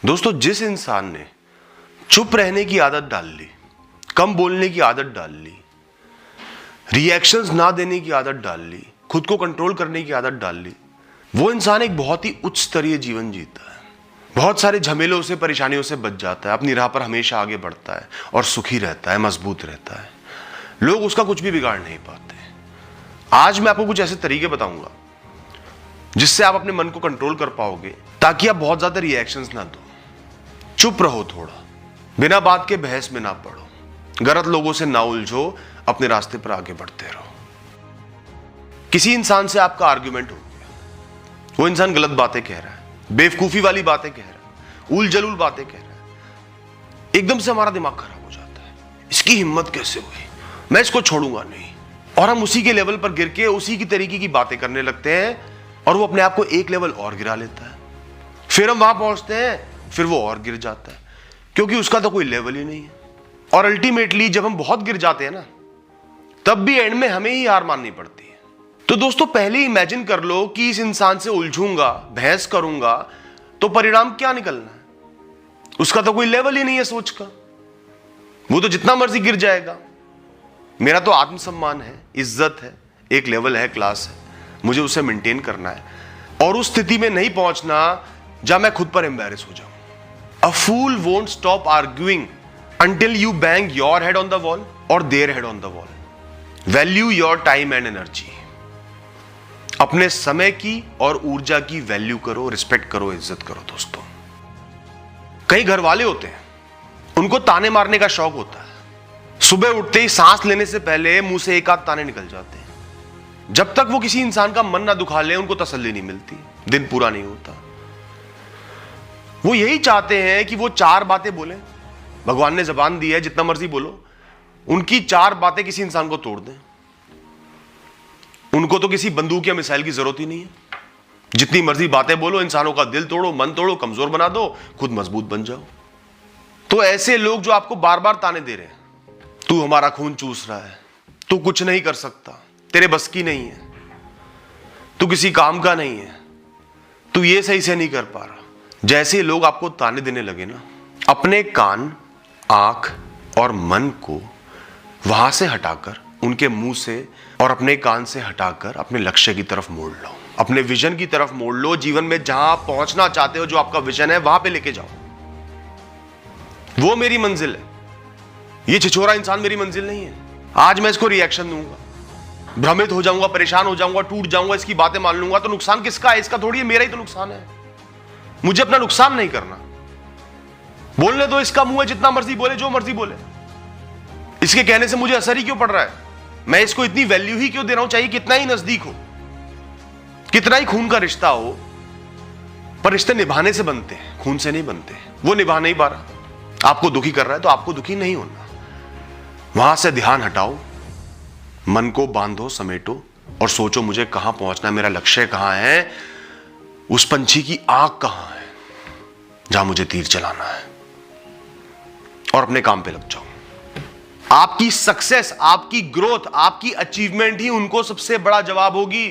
दोस्तों, जिस इंसान ने चुप रहने की आदत डाल ली, कम बोलने की आदत डाल ली, रिएक्शंस ना देने की आदत डाल ली, खुद को कंट्रोल करने की आदत डाल ली, वो इंसान एक बहुत ही उच्च स्तरीय जीवन जीता है। बहुत सारे झमेलों से, परेशानियों से बच जाता है, अपनी राह पर हमेशा आगे बढ़ता है और सुखी रहता है, मजबूत रहता है। लोग उसका कुछ भी बिगाड़ नहीं पाते। आज मैं आपको कुछ ऐसे तरीके बताऊंगा जिससे आप अपने मन को कंट्रोल कर पाओगे, ताकि आप बहुत ज्यादा रिएक्शंस ना दो, चुप रहो, थोड़ा बिना बात के बहस में ना पड़ो, गलत लोगों से ना उलझो, अपने रास्ते पर आगे बढ़ते रहो। किसी इंसान से आपका आर्ग्यूमेंट हो गया, वो इंसान गलत बातें कह रहा है, बेवकूफी वाली बातें कह रहा है, उल जलूल बातें कह रहा है, एकदम से हमारा दिमाग खराब हो जाता है। इसकी हिम्मत कैसे हुई, मैं इसको छोड़ूंगा नहीं, और हम उसी के लेवल पर गिर के उसी की तरीके की बातें करने लगते हैं, और वो अपने आप को एक लेवल और गिरा लेता है। फिर हम वहां पहुंचते हैं, फिर वो और गिर जाता है, क्योंकि उसका तो कोई लेवल ही नहीं है। और अल्टीमेटली जब हम बहुत गिर जाते हैं ना, तब भी एंड में हमें ही हार माननी पड़ती है। तो दोस्तों, पहले इमेजिन कर लो कि इस इंसान से उलझूंगा, बहस करूंगा, तो परिणाम क्या निकलना है। उसका तो कोई लेवल ही नहीं है सोच का, वो तो जितना मर्जी गिर जाएगा। मेरा तो आत्मसम्मान है, इज्जत है, एक लेवल है, क्लास है, मुझे उसे मेंटेन करना है, और उस स्थिति में नहीं पहुंचना जहां मैं खुद पर एम्बैरेस हो जाऊं। A fool won't stop arguing until you bang your head on the wall or their head on the wall. Value your time and energy. अपने समय की और ऊर्जा की वैल्यू करो, रिस्पेक्ट करो, इज्जत करो। दोस्तों, कई घर वाले होते हैं, उनको ताने मारने का शौक होता है। सुबह उठते ही सांस लेने से पहले मुंह से एक आध ताने निकल जाते हैं। जब तक वो किसी इंसान का मन ना दुखा ले, उनको तसल्ली नहीं मिलती, दिन पूरा नहीं होता। वो यही चाहते हैं कि वो चार बातें बोले। भगवान ने जबान दी है, जितना मर्जी बोलो, उनकी चार बातें किसी इंसान को तोड़ दें। उनको तो किसी बंदूक या मिसाइल की जरूरत ही नहीं है। जितनी मर्जी बातें बोलो, इंसानों का दिल तोड़ो, मन तोड़ो, कमजोर बना दो, खुद मजबूत बन जाओ। तो ऐसे लोग जो आपको बार बार ताने दे रहे हैं, तू हमारा खून चूस रहा है, तू कुछ नहीं कर सकता, तेरे बस की नहीं है, तू किसी काम का नहीं है, तू ये सही से नहीं कर पा रहा, जैसे लोग आपको ताने देने लगे ना, अपने कान, आंख और मन को वहां से हटाकर, उनके मुंह से और अपने कान से हटाकर अपने लक्ष्य की तरफ मोड़ लो, अपने विजन की तरफ मोड़ लो। जीवन में जहां आप पहुंचना चाहते हो, जो आपका विजन है, वहां पे लेके जाओ। वो मेरी मंजिल है, ये छिछोरा इंसान मेरी मंजिल नहीं है। आज मैं इसको रिएक्शन दूंगा, भ्रमित हो जाऊंगा, परेशान हो जाऊंगा, टूट जाऊंगा, इसकी बातें मान लूंगा, तो नुकसान किसका है? इसका थोड़ी है, मेरा ही तो नुकसान है। मुझे अपना नुकसान नहीं करना। बोलने दो, इसका मुंह है, जितना मर्जी बोले, जो मर्जी बोले, इसके कहने से मुझे असर ही क्यों पड़ रहा है? मैं इसको इतनी वैल्यू ही क्यों दे रहा हूं? चाहे कितना ही नजदीक हो, कितना ही खून का रिश्ता हो, पर रिश्ते निभाने से बनते हैं, खून से नहीं बनते। वो निभा नहीं पा रहा, आपको दुखी कर रहा है, तो आपको दुखी नहीं होना। वहां से ध्यान हटाओ, मन को बांधो, समेटो और सोचो मुझे कहां पहुंचना है, मेरा लक्ष्य कहां है, उस पंछी की आंख कहां है जहां मुझे तीर चलाना है, और अपने काम पे लग जाओ। आपकी सक्सेस, आपकी ग्रोथ, आपकी अचीवमेंट ही उनको सबसे बड़ा जवाब होगी।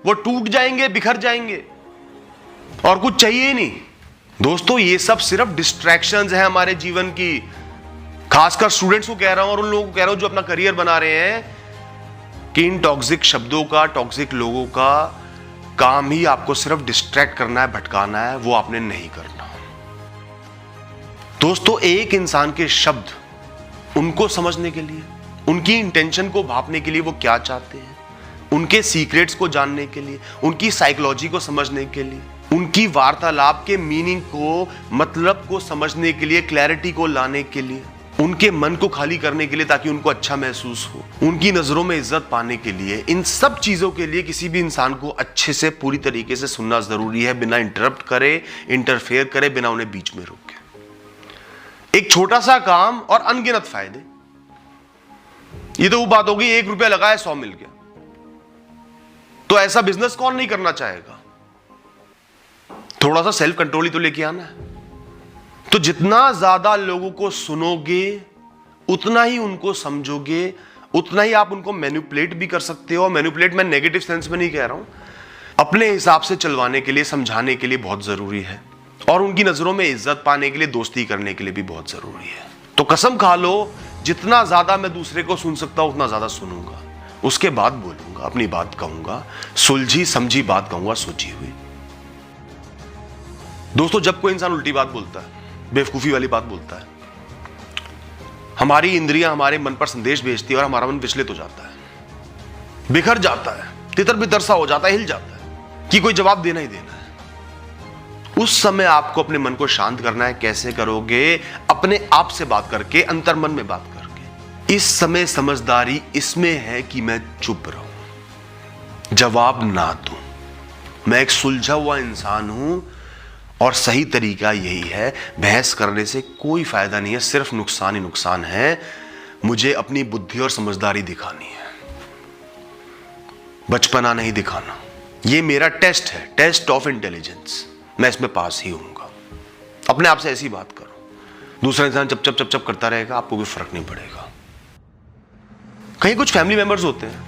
वो टूट जाएंगे, बिखर जाएंगे, और कुछ चाहिए ही नहीं। दोस्तों, ये सब सिर्फ डिस्ट्रैक्शंस हैं हमारे जीवन की। खासकर स्टूडेंट्स को कह रहा हूं और उन लोगों को कह रहा हूं जो अपना करियर बना रहे हैं, कि इन टॉक्सिक शब्दों का, टॉक्सिक लोगों का काम ही आपको सिर्फ डिस्ट्रैक्ट करना है, भटकाना है। वो आपने नहीं करना। दोस्तों, एक इंसान के शब्द, उनको समझने के लिए, उनकी इंटेंशन को भांपने के लिए, वो क्या चाहते हैं, उनके सीक्रेट्स को जानने के लिए, उनकी साइकोलॉजी को समझने के लिए, उनकी वार्तालाप के मीनिंग को, मतलब को समझने के लिए, क्लैरिटी को लाने के लिए, उनके मन को खाली करने के लिए, ताकि उनको अच्छा महसूस हो, उनकी नजरों में इज्जत पाने के लिए, इन सब चीजों के लिए किसी भी इंसान को अच्छे से, पूरी तरीके से सुनना जरूरी है, बिना इंटरप्ट करे, इंटरफेयर करे, बिना उन्हें बीच में रोके। एक छोटा सा काम और अनगिनत फायदे। ये तो वो बात होगी, 1 रुपया लगाया 100 मिल गया। तो ऐसा बिजनेस कौन नहीं करना चाहेगा? थोड़ा सा सेल्फ कंट्रोल ही तो लेके आना है। तो जितना ज्यादा लोगों को सुनोगे, उतना ही उनको समझोगे, उतना ही आप उनको मैनिपुलेट भी कर सकते हो। मैनिपुलेट मैं नेगेटिव सेंस में नहीं कह रहा हूं, अपने हिसाब से चलवाने के लिए, समझाने के लिए बहुत जरूरी है। और उनकी नजरों में इज्जत पाने के लिए, दोस्ती करने के लिए भी बहुत जरूरी है। तो कसम खा लो, जितना ज्यादा मैं दूसरे को सुन सकता हूं उतना ज्यादा सुनूंगा, उसके बाद बोलूंगा, अपनी बात कहूंगा, सुलझी समझी बात कहूंगा, सोची हुई। दोस्तों, जब कोई इंसान उल्टी बात बोलता है, बेवकूफी वाली बात बोलता है, हमारी इंद्रियां हमारे मन पर संदेश भेजती है और हमारा मन विचलित हो जाता है, बिखर जाता है, तितर बितर सा हो जाता है, हिल जाता है कि कोई जवाब देना ही देना है। उस समय आपको अपने मन को शांत करना है। कैसे करोगे? अपने आप से बात करके, अंतर्मन में बात करके। इस समय समझदारी इसमें है कि मैं चुप रहूं, जवाब ना दूं। मैं एक सुलझा हुआ इंसान हूं और सही तरीका यही है। बहस करने से कोई फायदा नहीं है, सिर्फ नुकसान ही नुकसान है। मुझे अपनी बुद्धि और समझदारी दिखानी है, बचपना नहीं दिखाना। ये मेरा टेस्ट है, टेस्ट ऑफ इंटेलिजेंस। मैं इसमें पास ही होऊंगा। अपने आप से ऐसी बात करो। दूसरा इंसान चप चप चप चप करता रहेगा, आपको भी फर्क नहीं पड़ेगा। कहीं कुछ फैमिली मेंबर्स होते हैं,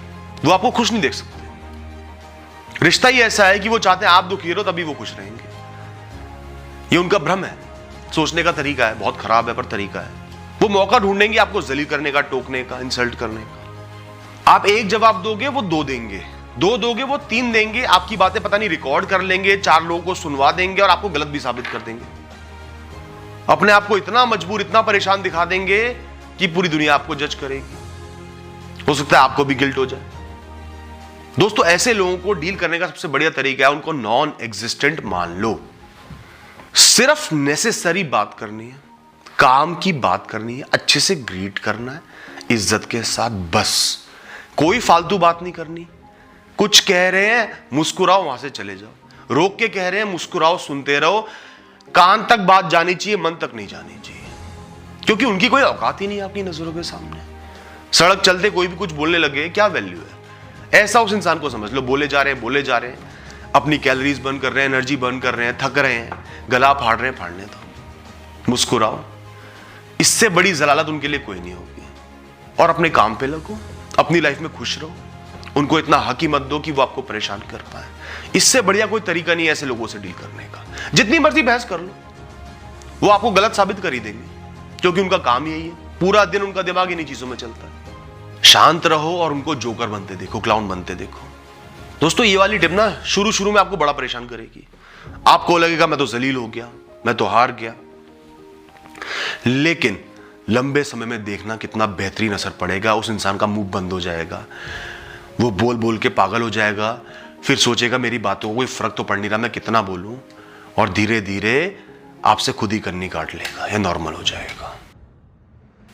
वो आपको खुश नहीं देख सकते। रिश्ता ही ऐसा है कि वो चाहते हैं आप दुखी रहो, तभी वो खुश रहेंगे। ये उनका भ्रम है, सोचने का तरीका है, बहुत खराब है पर तरीका है। वो मौका ढूंढेंगे आपको जलील करने का, टोकने का, इंसल्ट करने का। आप एक जवाब दोगे, वो दो देंगे, दो दोगे, वो तीन देंगे। आपकी बातें पता नहीं रिकॉर्ड कर लेंगे, 4 लोगों को सुनवा देंगे और आपको गलत भी साबित कर देंगे। अपने आप को इतना मजबूर, इतना परेशान दिखा देंगे कि पूरी दुनिया आपको जज करेगी। हो सकता है आपको भी गिल्ट हो जाए। दोस्तों, ऐसे लोगों को डील करने का सबसे बढ़िया तरीका है उनको नॉन एग्जिस्टेंट मान लो। सिर्फ नेसेसरी बात करनी है, काम की बात करनी है, अच्छे से ग्रीट करना है, इज्जत के साथ, बस। कोई फालतू बात नहीं करनी। कुछ कह रहे हैं, मुस्कुराओ, वहां से चले जाओ। रोक के कह रहे हैं, मुस्कुराओ, सुनते रहो। कान तक बात जानी चाहिए, मन तक नहीं जानी चाहिए, क्योंकि उनकी कोई औकात ही नहीं है आपकी नजरों के सामने। सड़क चलते कोई भी कुछ बोलने लगे, क्या वैल्यू है? ऐसा उस इंसान को समझ लो, बोले जा रहे हैं, बोले जा रहे हैं, अपनी कैलोरीज बर्न कर रहे हैं, एनर्जी बर्न कर रहे हैं, थक रहे हैं, गला फाड़ रहे हैं, फाड़ने दो, मुस्कुराओ। इससे बड़ी जलालत उनके लिए कोई नहीं होगी। और अपने काम पे लगो, अपनी लाइफ में खुश रहो। उनको इतना हक ही मत दो कि वो आपको परेशान कर पाए। इससे बढ़िया कोई तरीका नहीं है ऐसे लोगों से डील करने का। जितनी मर्जी बहस कर लो, वो आपको गलत साबित कर ही देंगे, क्योंकि उनका काम यही है। पूरा दिन उनका दिमाग इन्हीं चीजों में चलता है। शांत रहो और उनको जोकर बनते देखो, क्लाउन बनते देखो। दोस्तों, ये वाली टिप ना शुरू में आपको बड़ा परेशान करेगी। आपको लगेगा मैं तो जलील हो गया, मैं तो हार गया, लेकिन लंबे समय में देखना कितना बेहतरीन असर पड़ेगा। उस इंसान का मुंह बंद हो जाएगा, वो बोल बोल के पागल हो जाएगा, फिर सोचेगा मेरी बातों को कोई फर्क तो पड़ नहीं रहा, मैं कितना बोलूं, और धीरे धीरे आपसे खुद ही कन्नी काट लेगा, यह नॉर्मल हो जाएगा।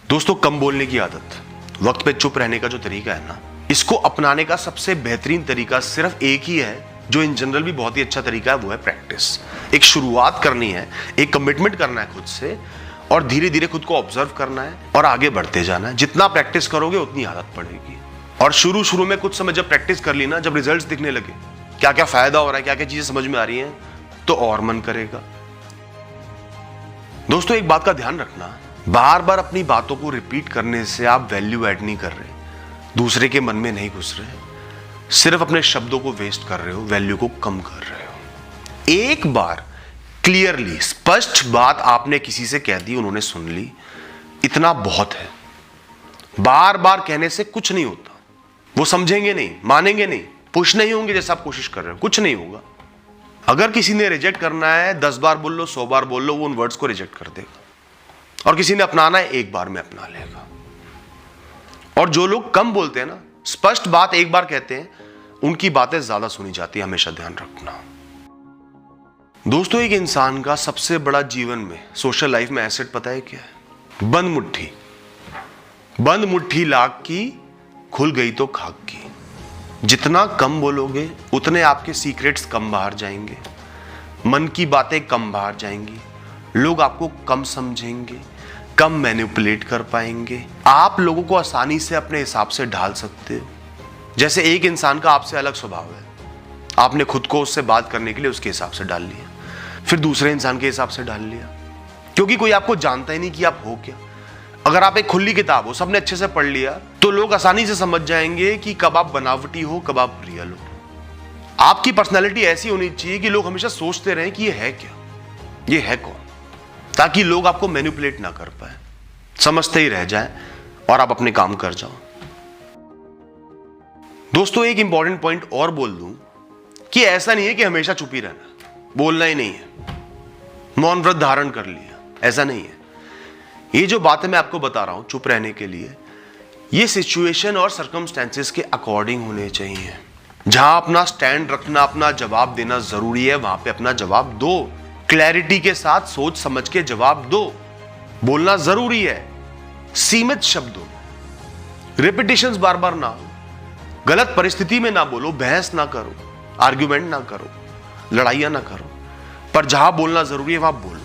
दोस्तों, कम बोलने की आदत, वक्त पे चुप रहने का जो तरीका है ना, इसको अपनाने का सबसे बेहतरीन तरीका सिर्फ एक ही है, जो इन जनरल भी बहुत ही अच्छा तरीका है, वो है प्रैक्टिस। एक शुरुआत करनी है, एक कमिटमेंट करना है खुद से, और धीरे धीरे खुद को ऑब्जर्व करना है और आगे बढ़ते जाना है। जितना प्रैक्टिस करोगे उतनी आदत पड़ेगी। और शुरू में कुछ समय जब प्रैक्टिस कर ली ना, जब रिजल्ट्स दिखने लगे, क्या क्या फायदा हो रहा है, क्या क्या चीजें समझ में आ रही हैं, तो और मन करेगा। दोस्तों, एक बात का ध्यान रखना, बार बार अपनी बातों को रिपीट करने से आप वैल्यू ऐड नहीं कर रहे, दूसरे के मन में नहीं घुस रहे, सिर्फ अपने शब्दों को वेस्ट कर रहे हो, वैल्यू को कम कर रहे हो। एक बार क्लियरली, स्पष्ट बात आपने किसी से कह दी, उन्होंने सुन ली, इतना बहुत है। बार बार कहने से कुछ नहीं होता। वो समझेंगे नहीं, मानेंगे नहीं, पुश नहीं होंगे जैसा आप कोशिश कर रहे हो, कुछ नहीं होगा। अगर किसी ने रिजेक्ट करना है, 10 बार बोल लो, 100 बार बोल लो, वो उन वर्ड्स को रिजेक्ट कर देगा। और किसी ने अपनाना है, एक बार में अपना लेगा। और जो लोग कम बोलते हैं ना, स्पष्ट बात एक बार कहते हैं, उनकी बातें ज्यादा सुनी जाती है, हमेशा ध्यान रखना। दोस्तों, एक इंसान का सबसे बड़ा जीवन में, सोशल लाइफ में एसेट पता है क्या है? बंद मुट्ठी। बंद मुट्ठी लाख की, खुल गई तो खाक की। जितना कम बोलोगे उतने आपके सीक्रेट्स कम बाहर जाएंगे, मन की बातें कम बाहर जाएंगी, लोग आपको कम समझेंगे, कम मैनिपुलेट कर पाएंगे। आप लोगों को आसानी से अपने हिसाब से ढाल सकते हो। जैसे एक इंसान का आपसे अलग स्वभाव है, आपने खुद को उससे बात करने के लिए उसके हिसाब से डाल लिया, फिर दूसरे इंसान के हिसाब से डाल लिया, क्योंकि कोई आपको जानता ही नहीं कि आप हो क्या। अगर आप एक खुली किताब हो, सबने अच्छे से पढ़ लिया, तो लोग आसानी से समझ जाएंगे कि कब आप बनावटी हो, कब आप रियल हो। आपकी पर्सनैलिटी ऐसी होनी चाहिए कि लोग हमेशा सोचते रहें कि ये है क्या। ये है कौन, ताकि लोग आपको मैनिपुलेट ना कर पाए, समझते ही रह जाएं और आप अपने काम कर जाओ। दोस्तों एक इंपॉर्टेंट पॉइंट और बोल दूं कि ऐसा नहीं है कि हमेशा चुप ही रहना, बोलना ही नहीं है, मौन व्रत धारण कर लिया, ऐसा नहीं है। ये जो बातें मैं आपको बता रहा हूं चुप रहने के लिए, ये सिचुएशन और सर्कमस्टेंसेस के अकॉर्डिंग होने चाहिए। जहां अपना स्टैंड रखना, अपना जवाब देना जरूरी है, वहां पे अपना जवाब दो, क्लैरिटी के साथ सोच समझ के जवाब दो। बोलना जरूरी है, सीमित शब्दों में, रिपीटिशंस बार बार ना हो, गलत परिस्थिति में ना बोलो, बहस ना करो, आर्ग्यूमेंट ना करो, लड़ाइयां ना करो, पर जहां बोलना जरूरी है वहां बोलो।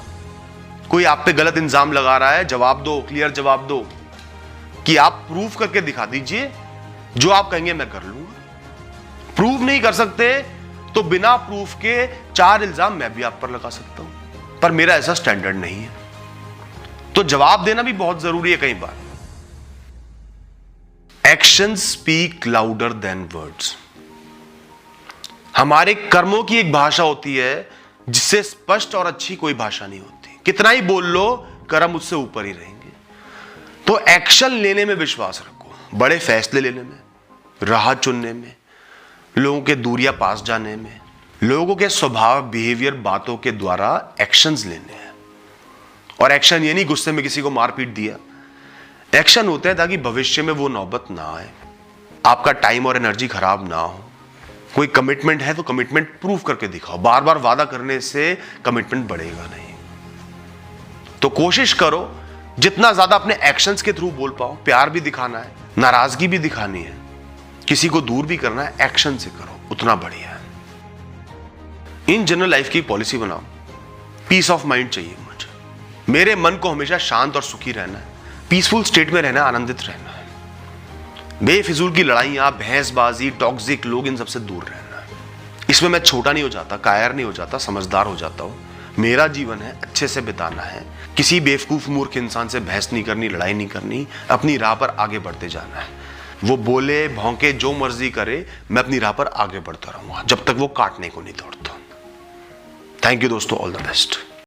कोई आप पे गलत इल्जाम लगा रहा है, जवाब दो, क्लियर जवाब दो कि आप प्रूफ करके दिखा दीजिए, जो आप कहेंगे मैं कर लूंगा। प्रूफ नहीं कर सकते तो बिना प्रूफ के 4 इल्जाम मैं भी आप पर लगा सकता हूं, पर मेरा ऐसा स्टैंडर्ड नहीं है। तो जवाब देना भी बहुत जरूरी है। कई बार actions speak louder than words. हमारे कर्मों की एक भाषा होती है जिससे स्पष्ट और अच्छी कोई भाषा नहीं होती। कितना ही बोल लो, कर्म उससे ऊपर ही रहेंगे। तो एक्शन लेने में विश्वास रखो, बड़े फैसले लेने में, राह चुनने में, लोगों के दूरियां पास जाने में, लोगों के स्वभाव, बिहेवियर, बातों के द्वारा एक्शंस लेने हैं। और एक्शन ये नहीं गुस्से में किसी को मार पीट दिया, एक्शन होते हैं ताकि भविष्य में वो नौबत ना आए, आपका टाइम और एनर्जी खराब ना हो। कोई कमिटमेंट है तो कमिटमेंट प्रूफ करके दिखाओ, बार बार वादा करने से कमिटमेंट बढ़ेगा नहीं। तो कोशिश करो जितना ज्यादा अपने एक्शंस के थ्रू बोल पाओ। प्यार भी दिखाना है, नाराजगी भी दिखानी है, किसी को दूर भी करना है, एक्शन से करो, उतना बढ़िया है। इन जनरल लाइफ की पॉलिसी बनाओ, पीस ऑफ माइंड चाहिए मुझे, मेरे मन को हमेशा शांत और सुखी रहना है, पीसफुल स्टेट में रहना है, आनंदित रहना है, बेफिजूल की लड़ाइयां, बहसबाजी, टॉक्सिक लोग, इन सबसे दूर रहना है। इसमें मैं छोटा नहीं हो जाता, कायर नहीं हो जाता, समझदार हो जाता हूं। मेरा जीवन है, अच्छे से बिताना है, किसी बेवकूफ मूर्ख इंसान से बहस नहीं करनी, लड़ाई नहीं करनी, अपनी राह पर आगे बढ़ते जाना है। वो बोले, भौंके, जो मर्जी करे, मैं अपनी राह पर आगे बढ़ता रहूंगा जब तक वो काटने को नहीं तोड़ता। थैंक यू दोस्तों, ऑल द बेस्ट।